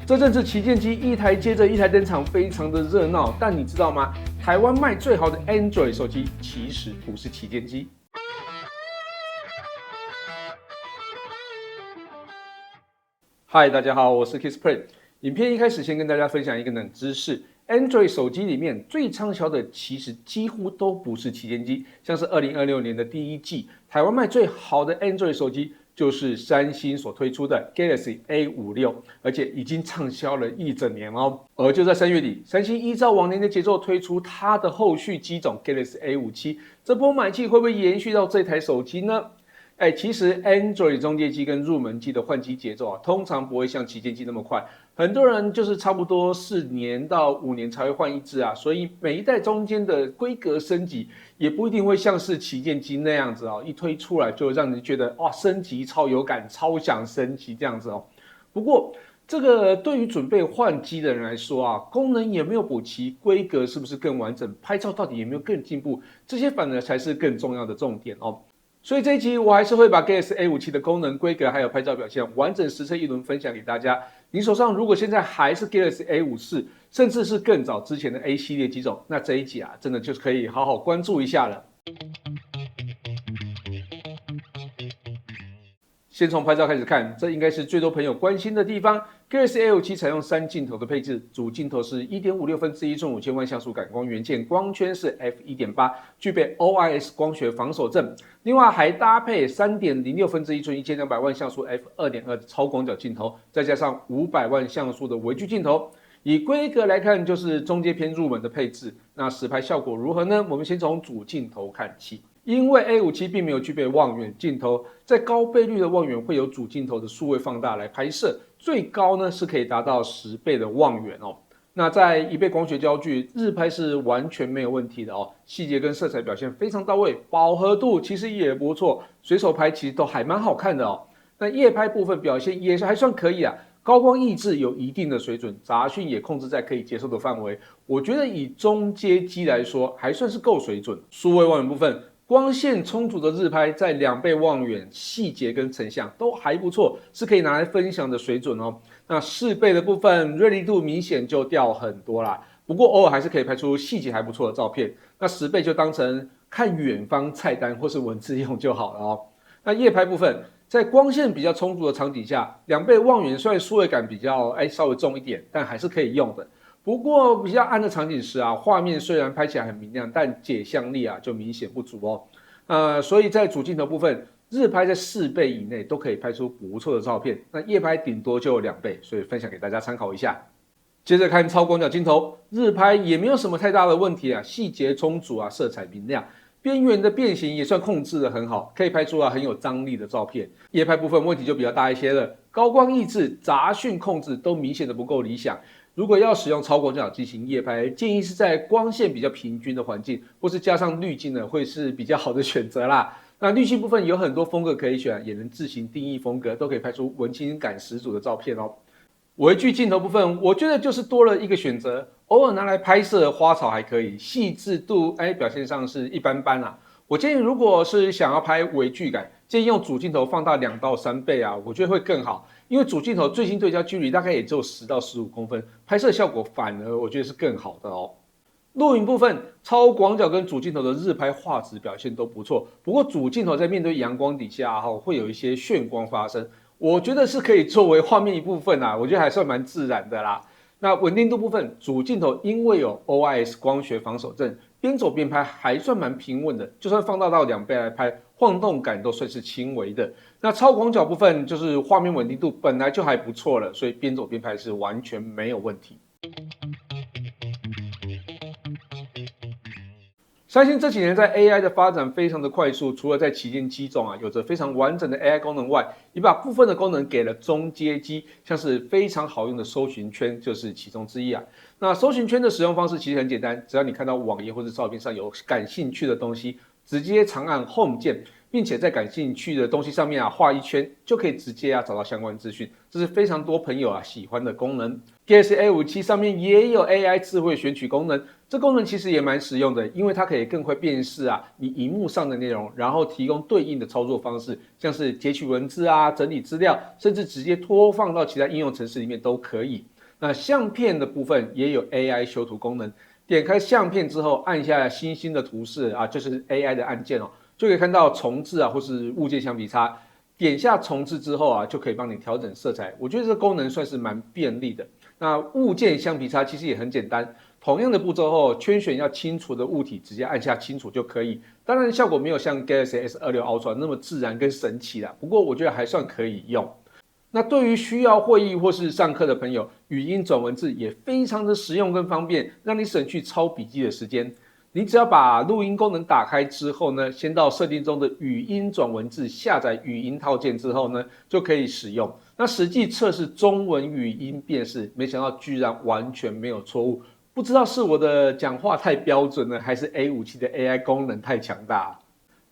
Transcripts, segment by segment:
这阵子旗舰机一台接着一台登场，非常的热闹。但你知道吗？台湾卖最好的 Android 手机其实不是旗舰机。嗨，大家好，我是 Kissplay。影片一开始先跟大家分享一个冷知识。Android 手机里面最畅销的其实几乎都不是旗舰机，像是2026年的第一季，台湾卖最好的 Android 手机就是三星所推出的 Galaxy A56，而且已经畅销了一整年哦。而就在3月底，三星依照往年的节奏推出它的后续机种 Galaxy A57，这波买气会不会延续到这台手机呢？其实 Android 中阶机跟入门机的换机节奏通常不会像旗舰机那么快，很多人就是差不多4年到5年才会换一支啊，所以每一代中间的规格升级也不一定会像是旗舰机那样子一推出来就让人觉得哇升级超有感，超想升级这样子不过这个对于准备换机的人来说功能有没有补齐，规格是不是更完整，拍照到底有没有更进步，这些反而才是更重要的重点所以这一集我还是会把 Galaxy A57 的功能、规格还有拍照表现完整实测一轮分享给大家。你手上如果现在还是 Galaxy A54，甚至是更早之前的 A 系列机种，那这一集真的就可以好好关注一下了。先从拍照开始看，这应该是最多朋友关心的地方。Galaxy A57 采用3镜头的配置，主镜头是 1.56分之1寸5000万像素感光元件，光圈是 f1.8， 具备 OIS 光学防手震。另外还搭配 3.06分之1寸1200万像素 f2.2 的超广角镜头，再加上500万像素的微距镜头。以规格来看，就是中阶偏入门的配置。那实拍效果如何呢？我们先从主镜头看起。因为 A57 并没有具备望远镜头，在高倍率的望远会有主镜头的数位放大来拍摄，最高呢是可以达到10倍的望远那在1倍光学焦距，日拍是完全没有问题的细节跟色彩表现非常到位，饱和度其实也不错，随手拍其实都还蛮好看的那夜拍部分表现也是还算可以高光抑制有一定的水准，杂讯也控制在可以接受的范围，我觉得以中阶机来说还算是够水准。数位望远部分，光线充足的日拍，在2倍望远，细节跟成像都还不错，是可以拿来分享的水准那4倍的部分，锐利度明显就掉很多啦，不过偶尔还是可以拍出细节还不错的照片。那10倍就当成看远方菜单或是文字用就好了那夜拍部分，在光线比较充足的场景下，2倍望远虽然数位感比较稍微重一点，但还是可以用的。不过比较暗的场景时画面虽然拍起来很明亮，但解像力就明显不足所以在主镜头部分，日拍在4倍以内都可以拍出不错的照片，那夜拍顶多就2倍，所以分享给大家参考一下。接着看超广角镜头，日拍也没有什么太大的问题细节充足色彩明亮，边缘的变形也算控制得很好，可以拍出很有张力的照片。夜拍部分问题就比较大一些了，高光抑制、杂讯控制都明显的不够理想。如果要使用超广角进行夜拍，建议是在光线比较平均的环境，或是加上滤镜呢，会是比较好的选择啦。那滤镜部分有很多风格可以选，也能自行定义风格，都可以拍出文青感十足的照片微距镜头部分，我觉得就是多了一个选择，偶尔拿来拍摄花草还可以，细致度表现上是一般般啦。我建议如果是想要拍微距感，建议用主镜头放大2到3倍我觉得会更好，因为主镜头最近对焦距离大概也只有10到15公分，拍摄效果反而我觉得是更好的录影部分，超广角跟主镜头的日拍画质表现都不错，不过主镜头在面对阳光底下会有一些眩光发生，我觉得是可以作为画面一部分我觉得还算蛮自然的啦。那稳定度部分，主镜头因为有 OIS 光学防手震，边走边拍还算蛮平稳的，就算放大到2倍来拍，晃动感都算是轻微的。那超广角部分就是画面稳定度本来就还不错了，所以边走边拍是完全没有问题。三星这几年在 AI 的发展非常的快速，除了在旗舰机种有着非常完整的 AI 功能外，也把部分的功能给了中阶机，像是非常好用的搜寻圈就是其中之一那搜寻圈的使用方式其实很简单，只要你看到网页或者照片上有感兴趣的东西，直接长按 Home 键，并且在感兴趣的东西上面画一圈，就可以直接找到相关资讯，这是非常多朋友喜欢的功能。Galaxy A57 上面也有 AI 智慧选取功能，这功能其实也蛮实用的，因为它可以更快辨识你荧幕上的内容，然后提供对应的操作方式，像是截取文字整理资料，甚至直接拖放到其他应用程式里面都可以。那相片的部分也有 AI 修图功能，点开相片之后，按下星星的图示啊，就是 AI 的按键哦，就可以看到重置啊或是物件橡皮擦。点下重置之后啊，就可以帮你调整色彩。我觉得这个功能算是蛮便利的。那物件橡皮擦其实也很简单，同样的步骤后，圈选要清除的物体，直接按下清除就可以。当然效果没有像 Galaxy S26 Ultra 那么自然跟神奇啦，不过我觉得还算可以用。那对于需要会议或是上课的朋友，语音转文字也非常的实用跟方便，让你省去抄笔记的时间。你只要把录音功能打开之后呢，先到设定中的语音转文字下载语音套件之后呢，就可以使用。那实际测试中文语音辨识，没想到居然完全没有错误。不知道是我的讲话太标准了，还是 A57的 AI 功能太强大。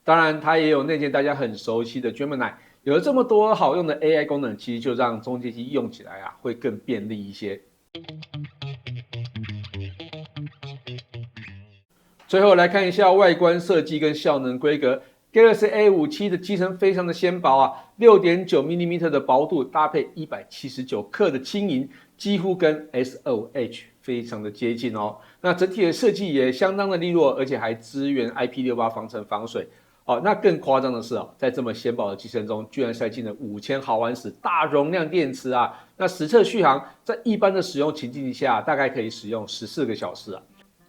当然，它也有内建大家很熟悉的 Gemini。有了这么多好用的 AI 功能，其实就让中阶机用起来啊会更便利一些。最后来看一下外观设计跟效能规格。Galaxy A57的机身非常的纤薄啊，6.9mm 的薄度搭配179克的轻盈，几乎跟 S20H 非常的接近哦。那整体的设计也相当的利落，而且还支援 IP68 防尘防水。哦，那更夸张的是哦，在这么纤薄的机身中，居然塞进了5000毫安时大容量电池啊！那实测续航在一般的使用情境下，大概可以使用14个小时啊。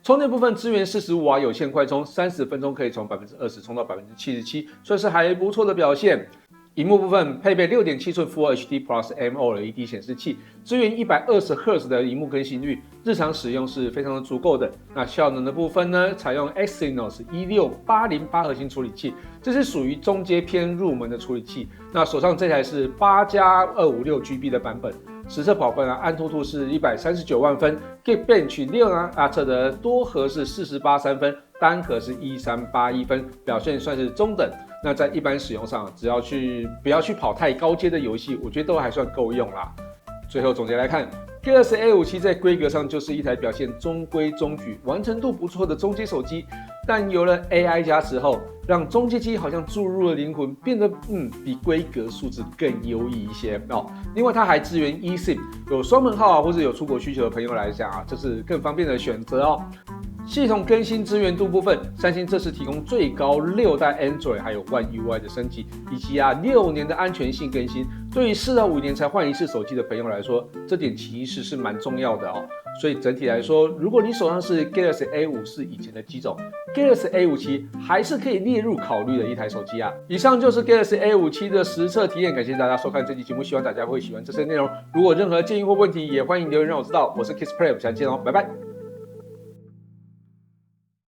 充电部分支援45瓦有线快充，30分钟可以从20%充到77%，算是还不错的表现。萤幕部分配备6.7寸 Full HD Plus AMOLED 显示器，支援120Hz 的萤幕更新率，日常使用是非常的足够的。那效能的部分呢，采用 Exynos 16808核心处理器，这是属于中阶偏入门的处理器。那手上这台是8+256GB 的版本。实测跑分啊，安兔兔是139万分 ，Geekbench 6呢测的多核是483分，单核是1381分，表现算是中等。那在一般使用上，只要不要去跑太高阶的游戏，我觉得都还算够用啦。最后总结来看 ，Galaxy A57在规格上就是一台表现中规中矩、完成度不错的中阶手机，但有了 AI 加持后，让中阶机好像注入了灵魂，变得比规格数值更优异一些哦。另外，它还支援 eSIM， 有双门号啊，或者有出国需求的朋友来讲啊，这是更方便的选择哦。系统更新支援度部分，三星这次提供最高6代 Android， 还有 One UI 的升级，以及6年的安全性更新。对于4到5年才换一次手机的朋友来说，这点其实是蛮重要的哦。所以整体来说，如果你手上是 Galaxy A54以前的机种， Galaxy A57还是可以列入考虑的一台手机啊。以上就是 Galaxy A57的实测体验，感谢大家收看这期节目，希望大家会喜欢这次内容。如果任何建议或问题，也欢迎留言让我知道。我是 KissPlay， 我们下期见哦，拜拜。